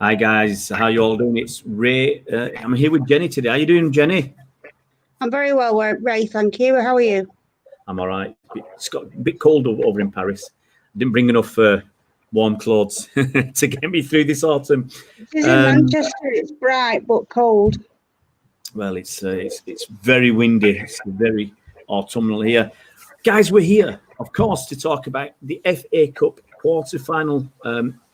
Hi guys, how you all doing? It's Ray. I'm here with Jenny today. How you doing, Jenny? I'm very well, Ray. Thank you. How are you? I'm all right. It's got a bit cold over in Paris. I didn't bring enough warm clothes to get me through this autumn. It is in Manchester. It's bright but cold. Well, it's very windy. It's very autumnal here, guys. We're here, of course, to talk about the FA Cup quarter-final.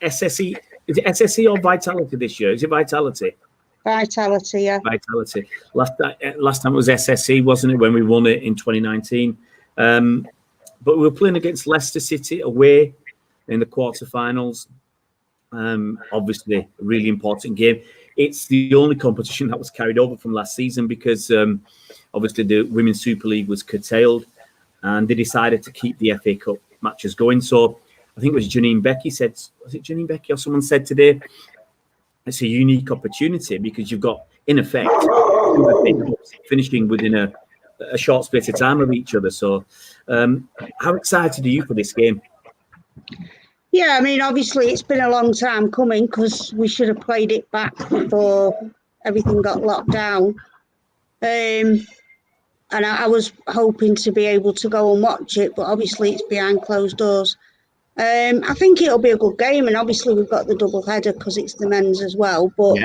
SSE. Is it SSE or Vitality this year? Is it Vitality? Vitality, yeah. Vitality. Last time it was SSE, wasn't it, when we won it in 2019? But we were playing against Leicester City away in the quarterfinals. Obviously, a really important game. It's the only competition that was carried over from last season because obviously the Women's Super League was curtailed and they decided to keep the FA Cup matches going. So I think it was Janine Becky said, was it Janine Becky or someone said today, it's a unique opportunity because you've got, in effect, finishing within a short space of time of each other. So how excited are you for this game? Yeah, I mean, obviously it's been a long time coming because we should have played it back before everything got locked down. And I was hoping to be able to go and watch it, but obviously it's behind closed doors. I think it'll be a good game, and obviously we've got the double header because it's the men's as well. But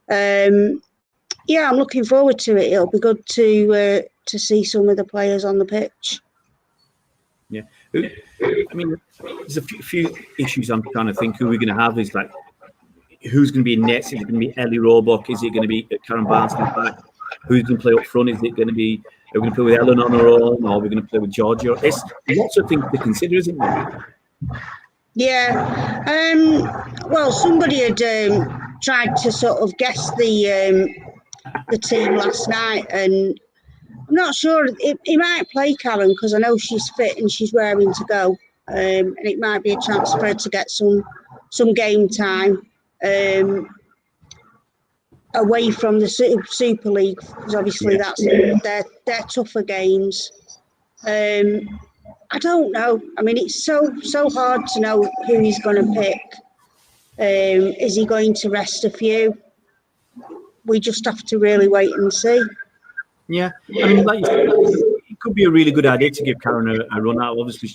yeah, I'm looking forward to it. It'll be good to see some of the players on the pitch. Yeah, I mean, there's a few issues I'm trying to think who we're going to have. Is like who's going to be in nets? Is it going to be Ellie Roebuck? Is it going to be Karen Barnes? Who's going to play up front? Is it going to be? Are we going to play with Ellen on her own, or are we going to play with Georgia? There's lots of things to consider, isn't there? Yeah. Well, somebody had tried to sort of guess the team last night, and I'm not sure. He might play Karen because I know she's fit and she's raring to go, and it might be a chance for her to get some game time away from the Super League because obviously that's they're tougher games. I don't know. I mean, it's so hard to know who he's going to pick. Is he going to rest a few? We just have to really wait and see. Yeah, I mean, like you said, it could be a really good idea to give Karen a run out. Obviously,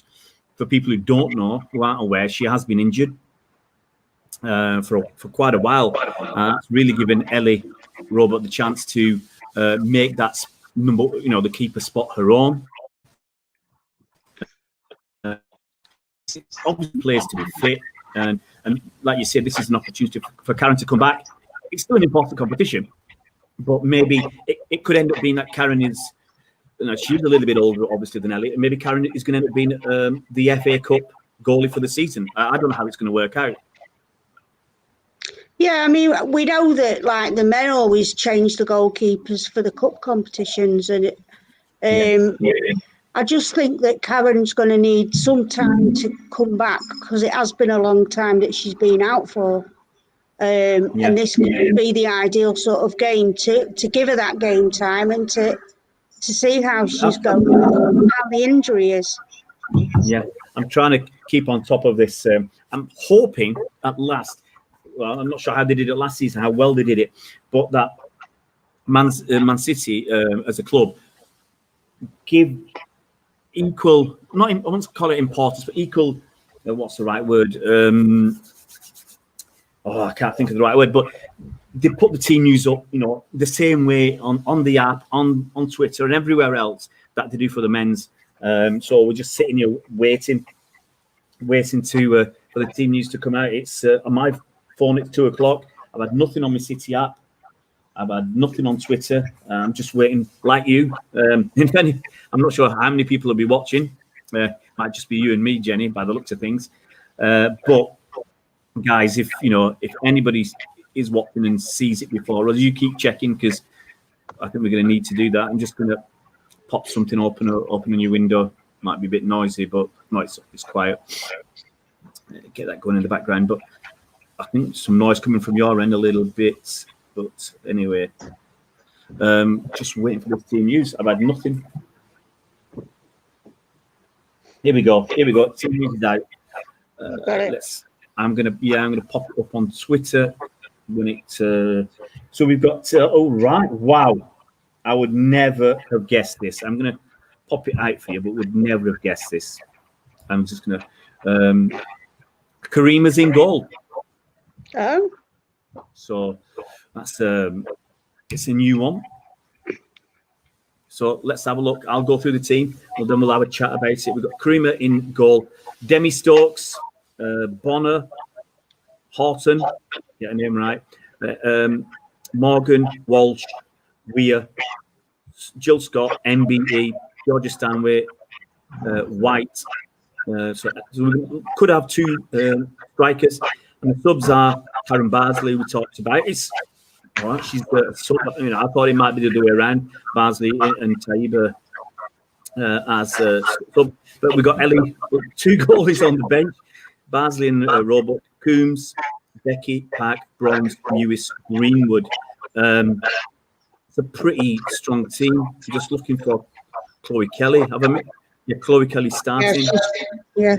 for people who don't know, who aren't aware, she has been injured for quite a while. It's really given Ellie Roebuck the chance to make that the keeper spot her own. It's obviously players to be fit, and like you said, this is an opportunity for Karen to come back. It's still an important competition, but maybe it could end up being that Karen is, she's a little bit older, obviously, than Ellie. Maybe Karen is going to end up being the FA Cup goalie for the season. I don't know how it's going to work out. Yeah, I mean, we know that like the men always change the goalkeepers for the cup competitions, and I just think that Karen's going to need some time to come back because it has been a long time that she's been out for. And this could be the ideal sort of game to give her that game time and to see how she's going, how the injury is. Yeah, I'm trying to keep on top of this. I'm hoping at last, well, I'm not sure how they did it last season, how well they did it, but that Man City as a club give equal, I want to call it importance, but equal, what's the right word? I can't think of the right word, but they put the team news up, the same way on the app, on Twitter and everywhere else that they do for the men's. So we're just sitting here waiting to for the team news to come out. It's on my phone, it's 2:00. I've had nothing on my City app. I've had nothing on Twitter. I'm just waiting, like you. I'm not sure how many people will be watching. Might just be you and me, Jenny, by the looks of things. But guys, if anybody is watching and sees it before, you keep checking because I think we're going to need to do that. I'm just going to pop something open in your window. Might be a bit noisy, but no, it's quiet. Get that going in the background. But I think some noise coming from your end a little bit. But anyway, just waiting for the team news. I've had nothing. Here we go. Team news is out. I'm gonna pop it up on Twitter when it. So we've got. Oh right! Wow, I would never have guessed this. I'm gonna pop it out for you, but would never have guessed this. I'm just gonna. Karima's in goal. Oh. So that's it's a new one. So let's have a look. I'll go through the team, and then we'll have a chat about it. We've got Karima in goal, Demi Stokes, Bonner, Horton, get her name right, Morgan, Walsh, Weir, Jill Scott, MBE, Georgia Stanway, White. So we could have two strikers, and the subs are Karen Barsley, we talked about. It's all right. She's I thought it might be the other way around, Barsley and Taiba as sub. But we've got Ellie, two goalies on the bench, Barsley and Roebuck, Coombs, Becky, Pack, Bronze, Lewis, Greenwood. It's a pretty strong team. I'm just looking for Chloe Kelly. Chloe Kelly starting. Yeah.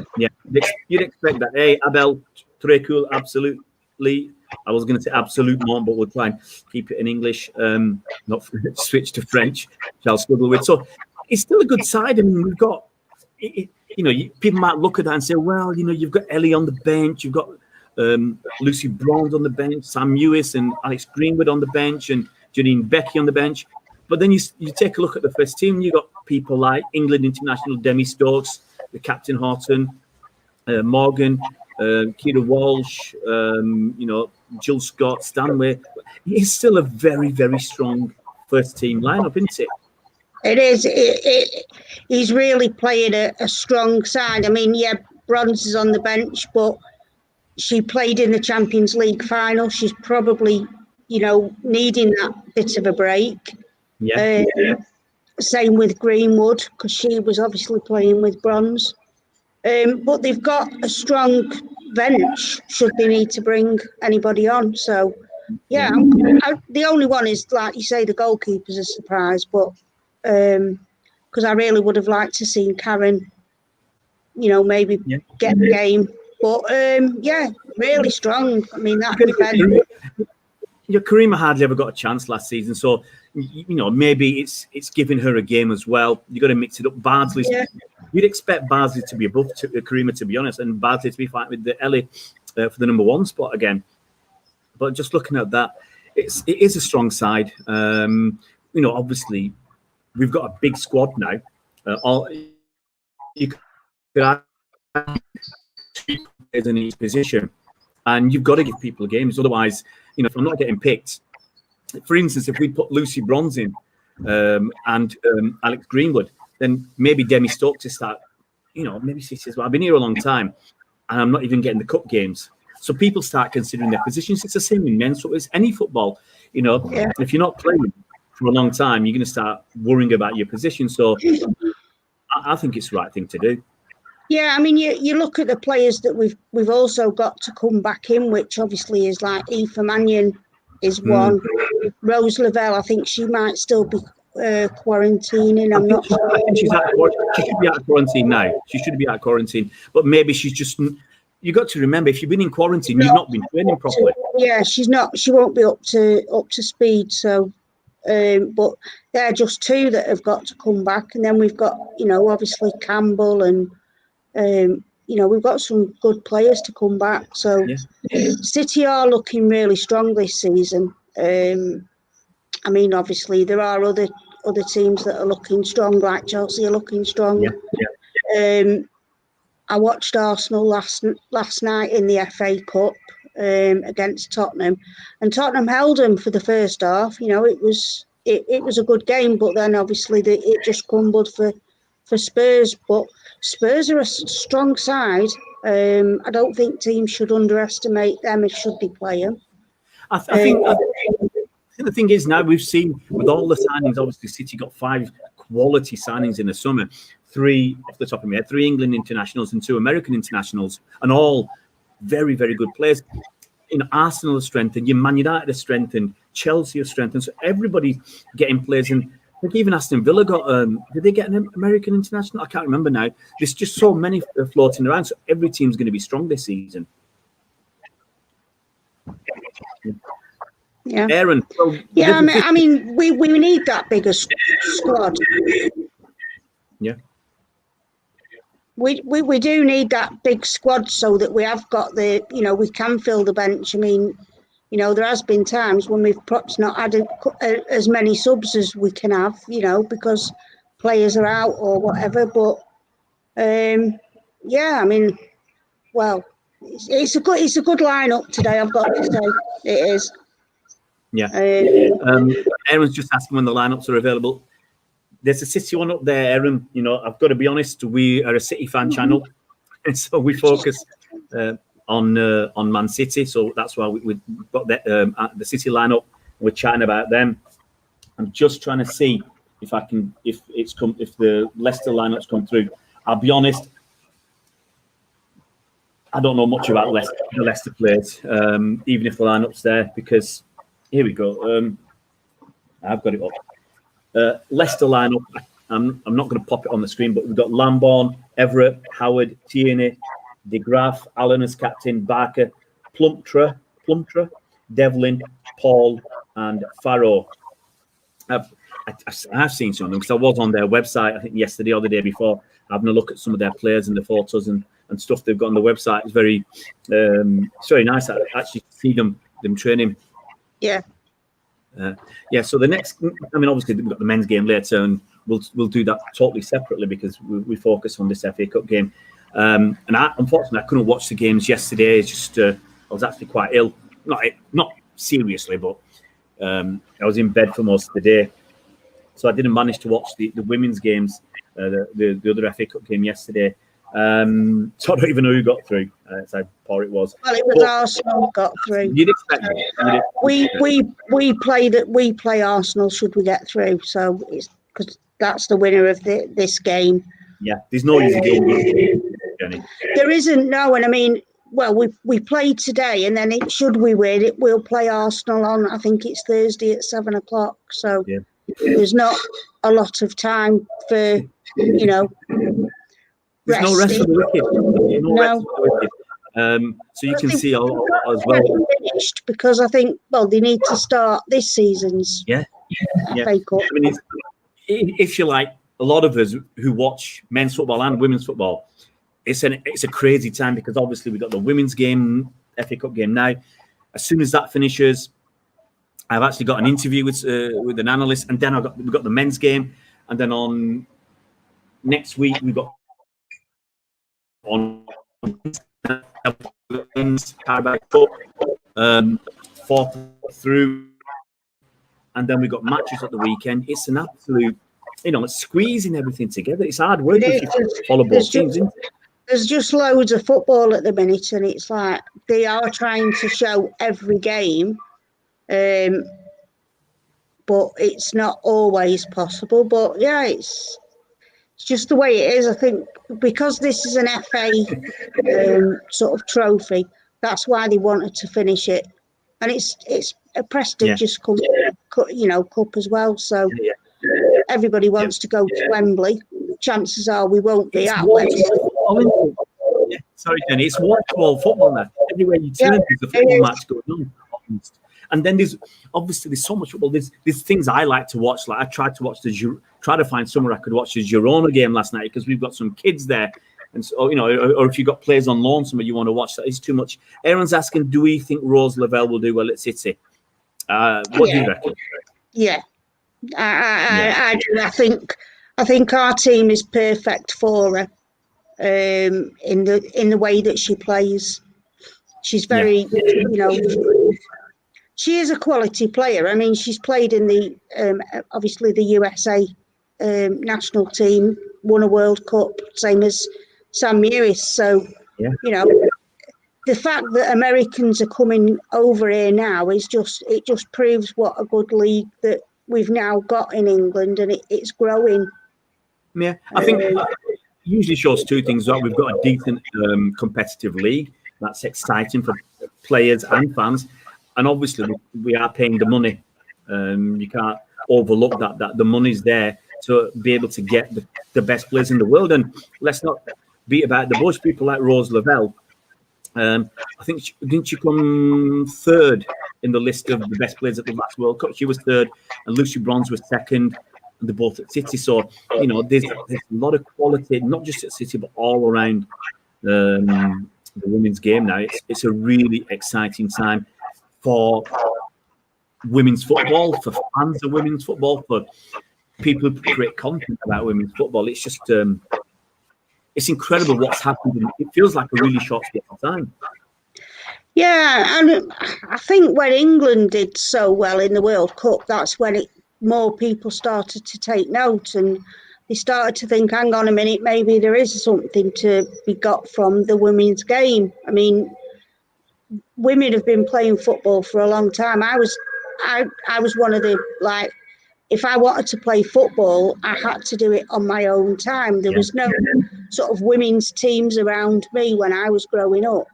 You'd expect that. Hey, Abel, très cool, absolutely. I was going to say absolute more, but we'll try and keep it in English, not switch to French, which I'll struggle with. So it's still a good side. I mean, we've got, people might look at that and say, well, you've got Ellie on the bench, you've got Lucy Bronze on the bench, Sam Lewis and Alex Greenwood on the bench, and Janine Becky on the bench. But then you take a look at the first team, you've got people like England international Demi Stokes, the captain Horton, Morgan, Kira Walsh, Jill Scott, Stanway. It's still a very, very strong first team lineup, isn't it? It is. He's really playing a strong side. I mean, yeah, Bronze is on the bench, but she played in the Champions League final. She's probably, needing that bit of a break. Yeah. Same with Greenwood, because she was obviously playing with Bronze. But they've got a strong bench should they need to bring anybody on. So, yeah, the only one is, like you say, the goalkeeper's a surprise. But because I really would have liked to see Karen, maybe get the game. But, really strong. I mean, that defence. Karima hardly ever got a chance last season, so maybe it's giving her a game as well. You got to mix it up. Bardsley, you'd expect Bardsley to be above Karima, to be honest, and Bardsley to be fighting with the Ellie for the number one spot again. But just looking at that, it is a strong side. Obviously we've got a big squad now. You could have two players in each position, and you've got to give people games. Otherwise, if I'm not getting picked, for instance, if we put Lucy Bronze in and Alex Greenwood, then maybe Demi Stokes to start, maybe she says, well, I've been here a long time and I'm not even getting the cup games. So people start considering their positions. It's the same in men. So it's any football, if you're not playing for a long time, you're going to start worrying about your position. So I think it's the right thing to do. Yeah, I mean, you look at the players that we've also got to come back in, which obviously is like Aoife Mannion is one. Rose Lavelle, I think she might still be quarantining. I'm not sure. I think she should be out of quarantine now. She should be out of quarantine, but maybe she's just. You got to remember, if you've been in quarantine, you've not been training properly. Yeah, she's not. She won't be up to speed. So, but they're just two that have got to come back, and then we've got obviously Campbell and. We've got some good players to come back. So City are looking really strong this season. I mean, obviously there are other teams that are looking strong, like Chelsea are looking strong. I watched Arsenal last night in the FA Cup against Tottenham, and Tottenham held them for the first half. It was a good game, but then obviously it just crumbled for Spurs. But Spurs are a strong side. I don't think teams should underestimate them if should they play them. I think the thing is, now we've seen with all the signings, obviously City got 5 quality signings in the summer. 3 off the top of my head, 3 England internationals and 2 American internationals, and all very, very good players. Arsenal has strengthened, Man United has strengthened, Chelsea has strengthened. So everybody getting players in. I think even Aston Villa got, did they get an American international? I can't remember now. There's just so many floating around. So every team's going to be strong this season. Yeah. Aaron. So yeah, I mean, we need that bigger squad. Yeah. We do need that big squad so that we have got we can fill the bench. I mean, there has been times when we've perhaps not had as many subs as we can have, because players are out or whatever. But yeah, I mean, well, it's a good lineup today. I've got to say, it is. Yeah. Aaron's just asking when the lineups are available. There's a City one up there, Aaron. I've got to be honest. We are a City fan channel, and so we focus on Man City. So that's why we've got the City lineup. We're chatting about them. I'm just trying to see if the Leicester lineups come through. I'll be honest. I don't know much about the Leicester players, even if the lineup's there, because here we go. I've got it up. Leicester lineup. I'm not going to pop it on the screen, but we've got Lamborn, Everett, Howard, Tierney, De Graaf, Allen as captain, Barker, Plumtre, Devlin, Paul, and Farrow. I've seen some of them because I was on their website, I think yesterday or the day before, having a look at some of their players and the photos and stuff they've got on the website. It's very nice to actually see them training. Yeah. So the next, I mean, obviously we've got the men's game later, and we'll do that totally separately because we focus on this FA Cup game. And unfortunately, I couldn't watch the games yesterday. It's just I was actually quite ill, not seriously, but I was in bed for most of the day, so I didn't manage to watch the women's games, the other FA Cup game yesterday. So I don't even know who got through. So poor it was. Well, it was Arsenal got through. You'd expect it. We play Arsenal should we get through. So it's because that's the winner of this game. Yeah, there's no easy game, Jenny. There isn't, no, and I mean, well, we played today, and then should we win, we'll play Arsenal on. I think it's Thursday at 7:00. So there's not a lot of time for There's no rest for the wicked. Rest for the wicked. So you can see as well. Finished because I think, they need to start this season's FA Cup. I mean, if you like, a lot of us who watch men's football and women's football, it's a crazy time because obviously we've got the women's game, FA Cup game now. As soon as that finishes, I've actually got an interview with an analyst, and then we've got the men's game, and then on next week we've got on Carabao Cup, fourth through, and then we've got matches at the weekend. It's an absolute, it's squeezing everything together. It's hard work if you follow both teams. There's just loads of football at the minute, and it's like they are trying to show every game, but it's not always possible. But yeah, it's just the way it is. I think because this is an FA sort of trophy, that's why they wanted to finish it, and it's a prestigious cup as well. So everybody wants to go to Wembley. Chances are we won't be at Wembley. Sorry, Jenny. It's wall-to-wall football now. Everywhere you turn, there's a football match going on. And then there's so much football. There's things I like to watch. Like I tried to watch try to find somewhere I could watch the Girona game last night because we've got some kids there, and so or if you've got players on loan somewhere you want to watch that. It's too much. Aaron's asking, do we think Rose Lavelle will do well at City? What do you reckon? Yeah, I do. I think our team is perfect for her. In the way that she plays, she's very, she is a quality player. I mean, she's played in the obviously the USA national team, won a World Cup, same as Sam Mewis. So, the fact that Americans are coming over here now it just proves what a good league that we've now got in England, and it's growing. Yeah, I think usually shows two things. That we've got a decent competitive league that's exciting for players and fans, and obviously we are paying the money. You can't overlook that the money's there to be able to get the best players in the world. And let's not beat about the bush. People like Rose Lavelle, I think didn't she come third in the list of the best players at the last World Cup. She was third, and Lucy Bronze was second, and they're both at City. So, there's a lot of quality, not just at City, but all around the women's game now. It's a really exciting time for women's football, for fans of women's football, for people who create content about women's football. It's just it's incredible what's happened. It feels like a really short space of time. Yeah, and I think when England did so well in the World Cup, that's when more people started to take note, and they started to think, hang on a minute, maybe there is something to be got from the women's game. I mean, women have been playing football for a long time. I was one of the, like, if I wanted to play football, I had to do it on my own time. There was no sort of women's teams around me when I was growing up.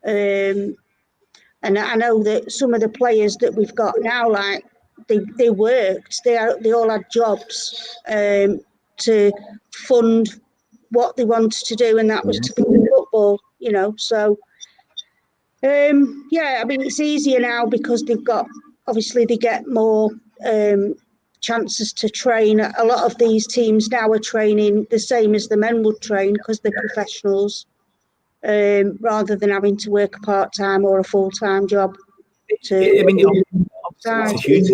And I know that some of the players that we've got now, like, they worked, they all had jobs to fund what they wanted to do, and that was to play football, so I mean, it's easier now because they get more chances to train. A lot of these teams now are training the same as the men would train because they're professionals, rather than having to work a part-time or a full-time job. It's a huge.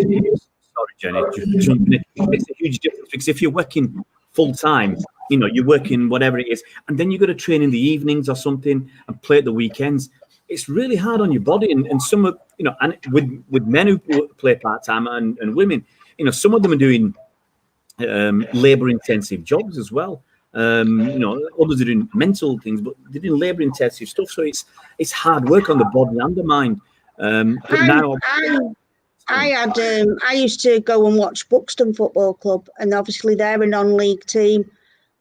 Sorry, Jenny. It's a huge difference because if you're working full-time, you're working whatever it is, and then you've got to train in the evenings or something and play at the weekends. It's really hard on your body, and some of and with men who play part-time and women, some of them are doing labor-intensive jobs as well. Others are doing mental things, but they're doing labor-intensive stuff. So it's hard work on the body and the mind. I used to go and watch Buxton Football Club, and obviously they're a non-league team.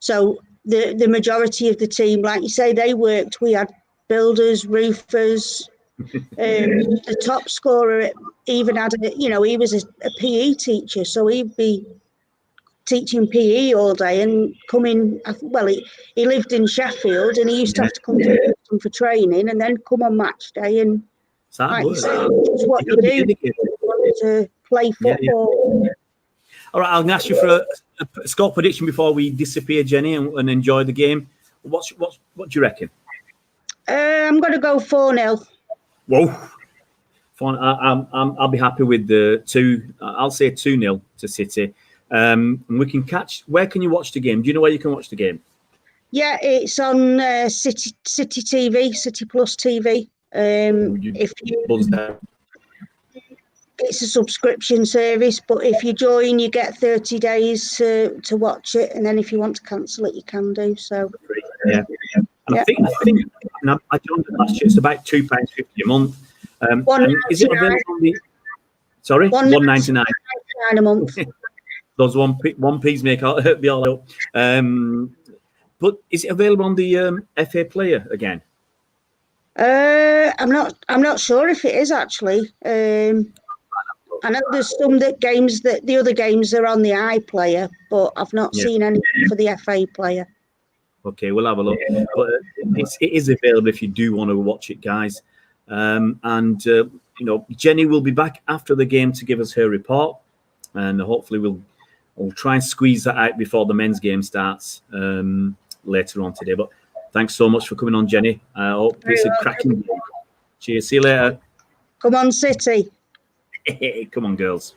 So the majority of the team, like you say, they worked. We had builders, roofers. The top scorer even had he was a PE teacher, so he'd be teaching PE all day and coming. Well, he lived in Sheffield, and he used to have to come to Buxton for training, and then come on match day. And like you say, it's what you do to play football. Yeah. All right, I'm going to ask you for a score prediction before we disappear, Jenny, and enjoy the game. What do you reckon? I'm going to go 4-0. Whoa. I'll be happy with the 2. I'll say 2-0 to City. And we can catch. Where can you watch the game? Do you know where you can watch the game? Yeah, it's on City TV, City Plus TV. It's a subscription service, but if you join, you get 30 days to watch it, and then if you want to cancel it, you can do so. Yeah. And I think I joined it last year. It's about £2.50 a month. Is it available on the? Sorry, £1.99 a month. Those one piece make be all up. But is it available on the FA Player again? I'm not sure if it is actually. I know there's some games that the other games are on the iPlayer, but I've not seen any for the FA Player. Okay, we'll have a look. But it is available if you do want to watch it, guys. Jenny will be back after the game to give us her report, and hopefully we'll try and squeeze that out before the men's game starts later on today. But thanks so much for coming on, Jenny. I hope it's a cracking game. Cheers. See you later. Come on, City. Come on, girls.